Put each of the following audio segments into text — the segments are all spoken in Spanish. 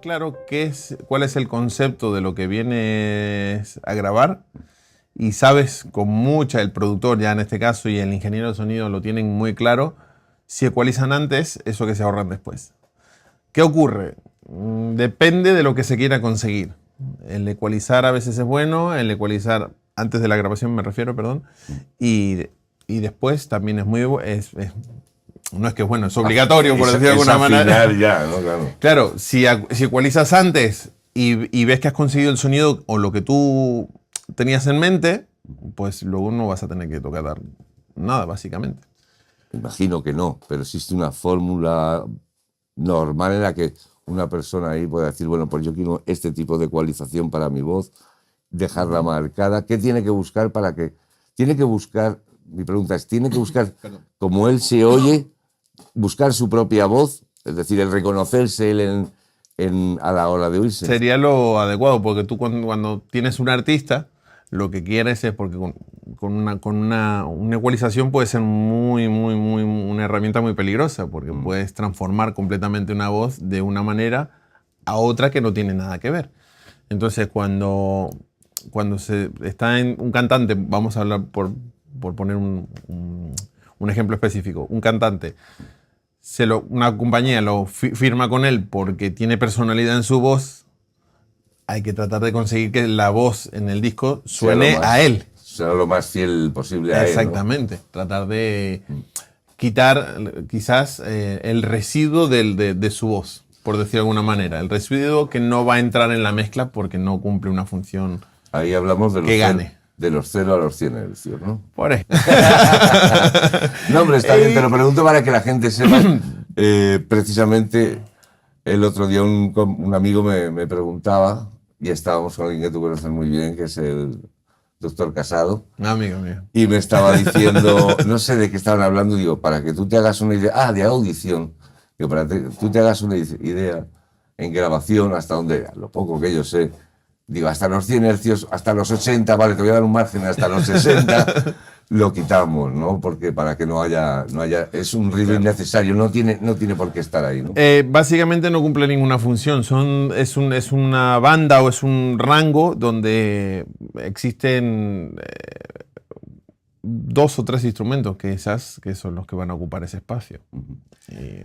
claro cuál es el concepto de lo que vienes a grabar y sabes con el productor ya en este caso y el ingeniero de sonido lo tienen muy claro, si ecualizan antes, eso que se ahorran después. ¿Qué ocurre? Depende de lo que se quiera conseguir. El ecualizar a veces es bueno, el ecualizar antes de la grabación me refiero, perdón, y después también es muy no es que es bueno, es obligatorio, por decirlo de alguna manera. Ya, ¿no? Claro. Claro, si ecualizas antes y ves que has conseguido el sonido o lo que tú tenías en mente, pues luego no vas a tener que tocar nada, básicamente. Imagino que no, pero existe una fórmula normal en la que una persona ahí puede decir, bueno, pues yo quiero este tipo de ecualización para mi voz, dejarla marcada. ¿Qué tiene que buscar para que...? Tiene que buscar, mi pregunta es, ¿tiene que buscar, como él se oye, buscar su propia voz? Es decir, el reconocerse él a la hora de oírse. Sería lo adecuado, porque tú cuando tienes un artista, lo que quieres es, porque con una ecualización puede ser una herramienta muy peligrosa, porque puedes transformar completamente una voz de una manera a otra que no tiene nada que ver. Entonces, cuando se está en un cantante, vamos a hablar por poner un ejemplo específico, un cantante, una compañía lo firma con él porque tiene personalidad en su voz, hay que tratar de conseguir que la voz en el disco suene a él. Sea lo más fiel posible a él. Exactamente. ¿No? Tratar de quitar quizás el residuo de su voz, por decir de alguna manera. El residuo que no va a entrar en la mezcla porque no cumple una función. Ahí hablamos de que gane. De los 0 a los 100 hercios, ¿no? Por ahí. No, hombre, está bien, te lo pregunto para que la gente sepa. Precisamente el otro día un amigo me preguntaba, y estábamos con alguien que tú conoces muy bien, que es el doctor Casado. Amigo mío. Y me estaba diciendo, no sé de qué estaban hablando, digo, para que tú te hagas una idea, de audición, digo, para que tú te hagas una idea en grabación, hasta donde, lo poco que yo sé, digo, hasta los 100 hercios, hasta los 80, vale, te voy a dar un margen, hasta los 60 lo quitamos, ¿no? Porque para que no haya es un ruido innecesario, no tiene por qué estar ahí, ¿no? Básicamente no cumple ninguna función, es una banda o es un rango donde existen 2 o 3 instrumentos que son los que van a ocupar ese espacio.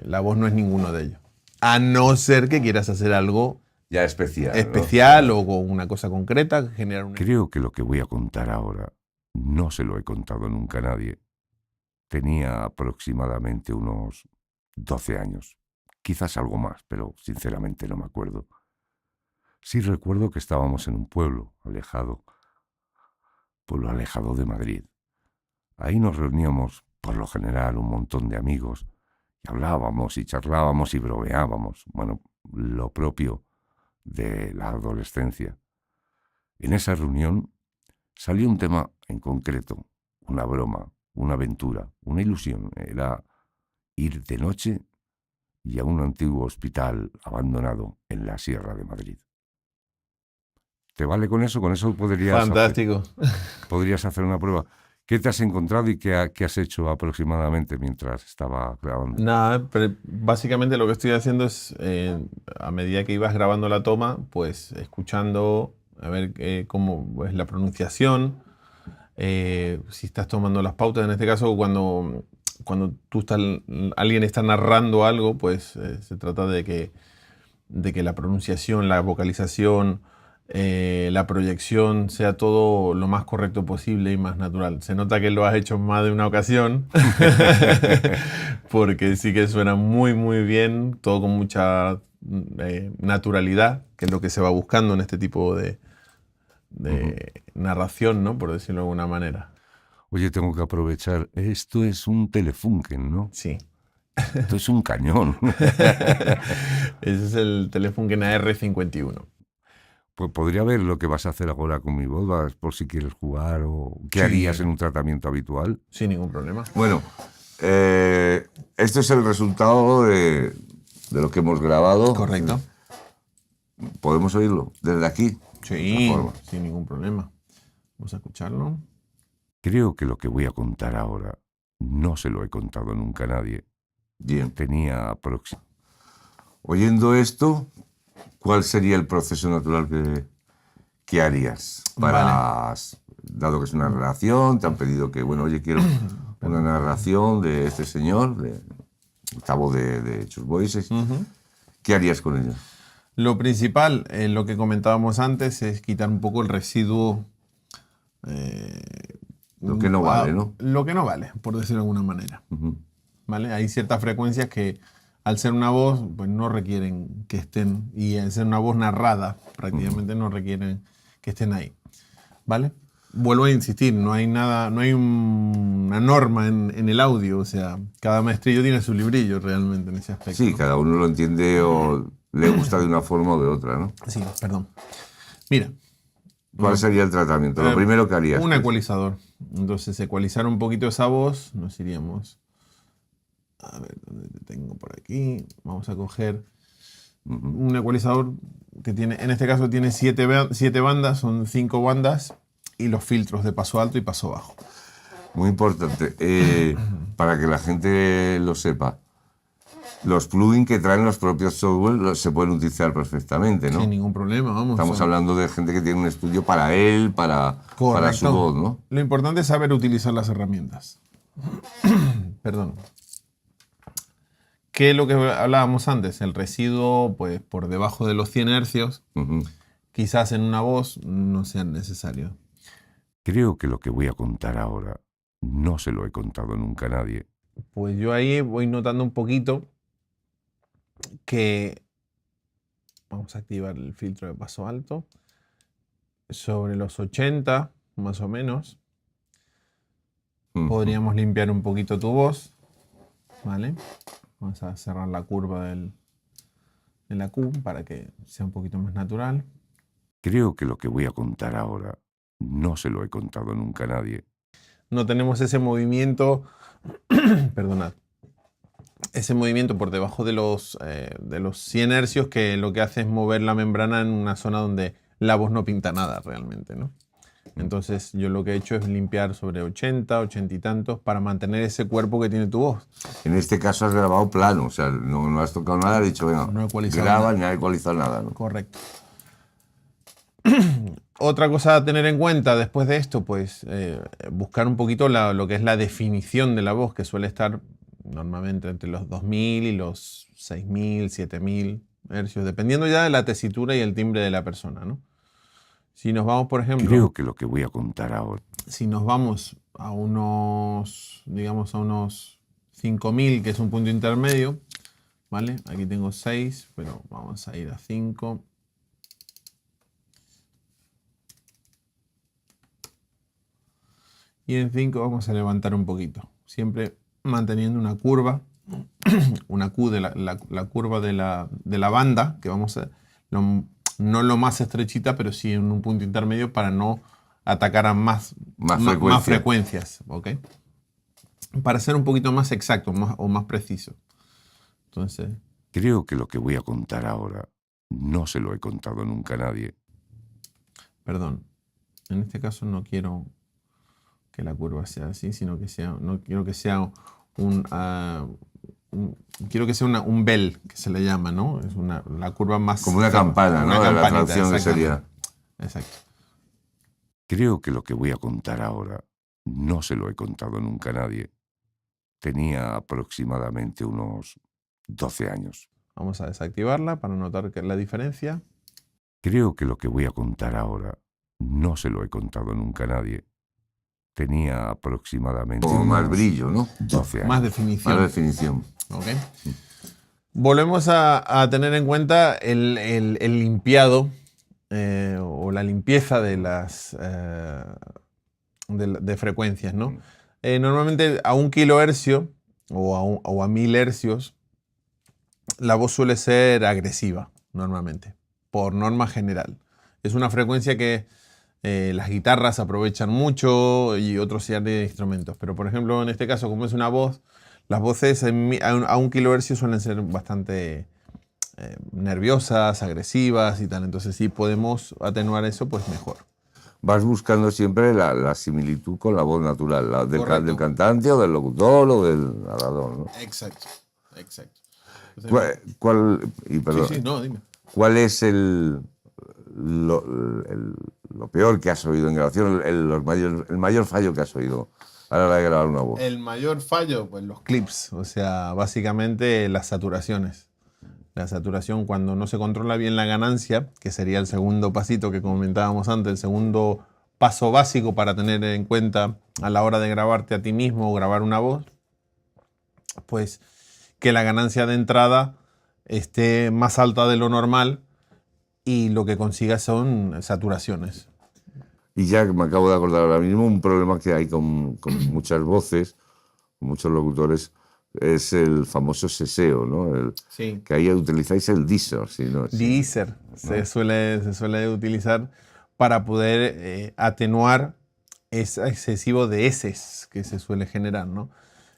La voz no es ninguno de ellos, a no ser que quieras hacer algo ya especial, ¿no? O con una cosa concreta, generar un... Creo que lo que voy a contar ahora no se lo he contado nunca a nadie. Tenía aproximadamente unos 12 años, quizás algo más, pero sinceramente no me acuerdo. Sí recuerdo que estábamos en un pueblo alejado de Madrid. Ahí nos reuníamos, por lo general, un montón de amigos, y hablábamos y charlábamos y bromeábamos, bueno, lo propio de la adolescencia. En esa reunión salió un tema en concreto, una broma, una aventura, una ilusión. Era ir de noche y a un antiguo hospital abandonado en la Sierra de Madrid. ¿Te vale con eso? Con eso Fantástico. Podrías hacer una prueba. ¿Qué te has encontrado y qué has hecho aproximadamente mientras estaba grabando? Nada, pero básicamente lo que estoy haciendo es, a medida que ibas grabando la toma, pues escuchando, a ver cómo es la pronunciación, si estás tomando las pautas. En este caso, cuando alguien está narrando algo, pues se trata de que la pronunciación, la vocalización, la proyección sea todo lo más correcto posible y más natural. Se nota que lo has hecho más de una ocasión, porque sí que suena muy, muy bien, todo con mucha naturalidad, que es lo que se va buscando en este tipo de narración, ¿no? Por decirlo de alguna manera. Oye, tengo que aprovechar. Esto es un Telefunken, ¿no? Sí. Esto es un cañón. Ese es el Telefunken AR51. Pues podría ver lo que vas a hacer ahora con mi voz, por si quieres jugar o qué harías en un tratamiento habitual. Sin ningún problema. Bueno, esto es el resultado de lo que hemos grabado. Correcto. ¿Podemos oírlo desde aquí? Sí, sin ningún problema. Vamos a escucharlo. Creo que lo que voy a contar ahora no se lo he contado nunca a nadie. Bien. Tenía aproximadamente... Oyendo esto, ¿cuál sería el proceso natural que harías? Para, dado que es una narración, te han pedido que, bueno, oye, quiero una narración de este señor, de Cabo de Chus Voices. ¿Qué harías con ella? Lo principal, lo que comentábamos antes, es quitar un poco el residuo. Lo que no vale, ¿no? Lo que no vale, por decirlo de alguna manera. ¿Vale? Hay ciertas frecuencias que, al ser una voz, pues no requieren que estén, y al ser una voz narrada, prácticamente no requieren que estén ahí. ¿Vale? Vuelvo a insistir, no hay nada, no hay una norma en el audio, o sea, cada maestrillo tiene su librillo realmente en ese aspecto. Sí, ¿no? cada uno lo entiende o le gusta de una forma o de otra, ¿no? Sí, perdón. Mira. ¿Cuál sería el tratamiento? Lo primero que harías. Un ecualizador. Entonces, ecualizar un poquito esa voz, nos iríamos. A ver, ¿dónde te tengo por aquí? Vamos a coger un ecualizador que tiene, en este caso tiene 7 bandas, son 5 bandas, y los filtros de paso alto y paso bajo. Muy importante, para que la gente lo sepa. Los plugins que traen los propios software se pueden utilizar perfectamente, ¿no? Sin ningún problema, vamos. Estamos hablando de gente que tiene un estudio para él, para su voz, ¿no? Lo importante es saber utilizar las herramientas. Perdón. ¿Qué es lo que hablábamos antes? El residuo, pues, por debajo de los 100 hercios, quizás en una voz no sean necesarios. Creo que lo que voy a contar ahora no se lo he contado nunca a nadie. Pues yo ahí voy notando un poquito que vamos a activar el filtro de paso alto sobre los 80 más o menos. Podríamos limpiar un poquito tu voz, ¿vale? Vamos a cerrar la curva de la Q para que sea un poquito más natural. Creo que lo que voy a contar ahora no se lo he contado nunca a nadie. No tenemos ese movimiento, perdonad, ese movimiento por debajo de los 100 hercios que lo que hace es mover la membrana en una zona donde la voz no pinta nada realmente, ¿no? Entonces yo lo que he hecho es limpiar sobre 80, 80 y tantos para mantener ese cuerpo que tiene tu voz. En este caso has grabado plano, o sea, no has tocado nada, has dicho, venga, No he ecualizado graba nada. y no has ecualizado nada, ¿no? Correcto. Otra cosa a tener en cuenta después de esto, pues buscar un poquito lo que es la definición de la voz, que suele estar normalmente entre los 2000 y los 6000, 7000 hercios, dependiendo ya de la tesitura y el timbre de la persona, ¿no? Si nos vamos, por ejemplo... Creo que lo que voy a contar ahora... Si nos vamos a unos, digamos, a unos 5000, que es un punto intermedio, ¿vale? Aquí tengo 6, pero vamos a ir a 5. Y en 5 vamos a levantar un poquito, siempre manteniendo una curva, una Q de la curva de la banda, que vamos a, no lo más estrechita, pero sí en un punto intermedio para no atacar a más frecuencias, ¿ok? Para ser un poquito más exacto o más preciso. Entonces... Creo que lo que voy a contar ahora no se lo he contado nunca a nadie. Perdón, en este caso no quiero que la curva sea así, sino que sea, no quiero que sea quiero que sea un bell, que se le llama, ¿no? Es la curva más... Como una campana, ¿no? La traducción que sería. Exacto. Creo que lo que voy a contar ahora no se lo he contado nunca a nadie. Tenía aproximadamente unos 12 años. Vamos a desactivarla para notar la diferencia. Creo que lo que voy a contar ahora no se lo he contado nunca a nadie. Tenía aproximadamente... Como más brillo, ¿no? 12 años. Más definición. Más definición. Ok. Volvemos a tener en cuenta el limpiado o la limpieza de las de frecuencias, ¿no? Normalmente a 1 kilohercio o a 1000 hercios la voz suele ser agresiva, normalmente, por norma general. Es una frecuencia que las guitarras aprovechan mucho y otros series de instrumentos. Pero, por ejemplo, en este caso, como es una voz, las voces a 1 kilohercio suelen ser bastante nerviosas, agresivas y tal. Entonces, si podemos atenuar eso, pues mejor. Vas buscando siempre la similitud con la voz natural, la del cantante o del locutor o del narrador, ¿no? Exacto, exacto. ¿Cuál? Y perdón. Sí, no, dime. ¿cuál es lo, lo peor que has oído en grabación, el mayor fallo que has oído a la hora de grabar una voz? El mayor fallo, pues los clips, o sea, básicamente las saturaciones. La saturación cuando no se controla bien la ganancia, que sería el segundo pasito que comentábamos antes, el segundo paso básico para tener en cuenta a la hora de grabarte a ti mismo o grabar una voz, pues que la ganancia de entrada esté más alta de lo normal y lo que consigas son saturaciones. Y ya me acabo de acordar ahora mismo, un problema que hay con muchas voces, con muchos locutores, es el famoso seseo, ¿no? Sí. Que ahí utilizáis el deezer, ¿sí? ¿No? Deezer se suele utilizar para poder atenuar ese excesivo de heces que se suele generar, ¿no?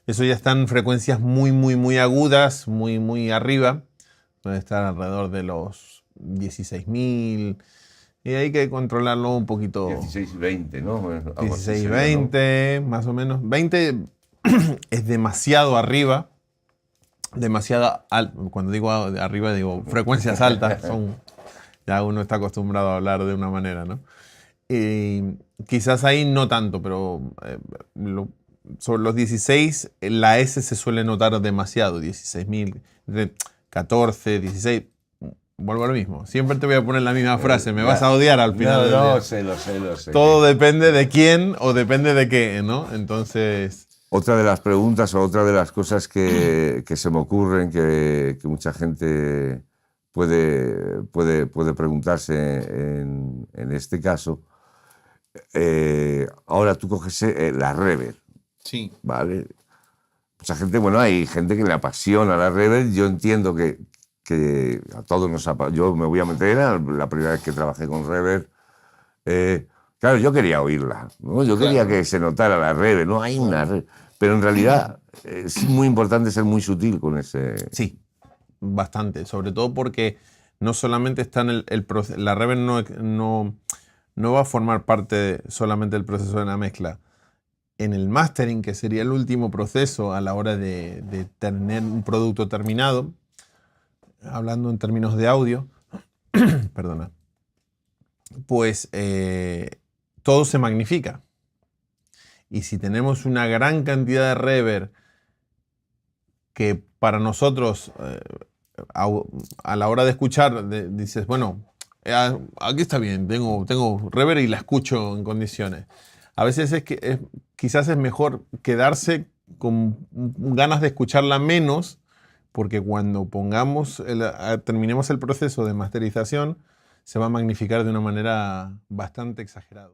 Eso ya está en frecuencias muy agudas, muy arriba. Puede estar alrededor de los 16.000. Y hay que controlarlo un poquito. 16, 20, ¿no? 16, 20, más o menos. 20 es demasiado arriba. Demasiado alto. Cuando digo arriba, digo frecuencias altas. Ya uno está acostumbrado a hablar de una manera, ¿no? Y quizás ahí no tanto, pero sobre los 16, la S se suele notar demasiado. 16.000, 14, 16. Vuelvo a lo mismo. Siempre te voy a poner la misma frase. Me vas a odiar al final del día. Lo sé. Todo depende de quién o depende de qué, ¿no? Entonces... Otra de las preguntas o otra de las cosas que se me ocurren, que mucha gente puede preguntarse en este caso, ahora tú coges la reverb, Sí. ¿vale? Mucha gente, bueno, hay gente que le apasiona la reverb. Yo entiendo que a todos nos apasiona. Yo me voy a meter la primera vez que trabajé con reverb. Claro, yo quería oírla, ¿no? Yo quería que se notara la reverb, ¿no? Hay una reverb. Pero en realidad es muy importante ser muy sutil con ese... Sí, bastante. Sobre todo porque no solamente está en el proceso... La reverb no va a formar parte solamente del proceso de la mezcla. En el mastering, que sería el último proceso a la hora de tener un producto terminado, hablando en términos de audio, perdona, pues todo se magnifica. Y si tenemos una gran cantidad de reverb que para nosotros, a la hora de escuchar, dices, bueno, aquí está bien, tengo reverb y la escucho en condiciones. A veces quizás es mejor quedarse con ganas de escucharla menos, porque cuando terminemos el proceso de masterización, se va a magnificar de una manera bastante exagerada.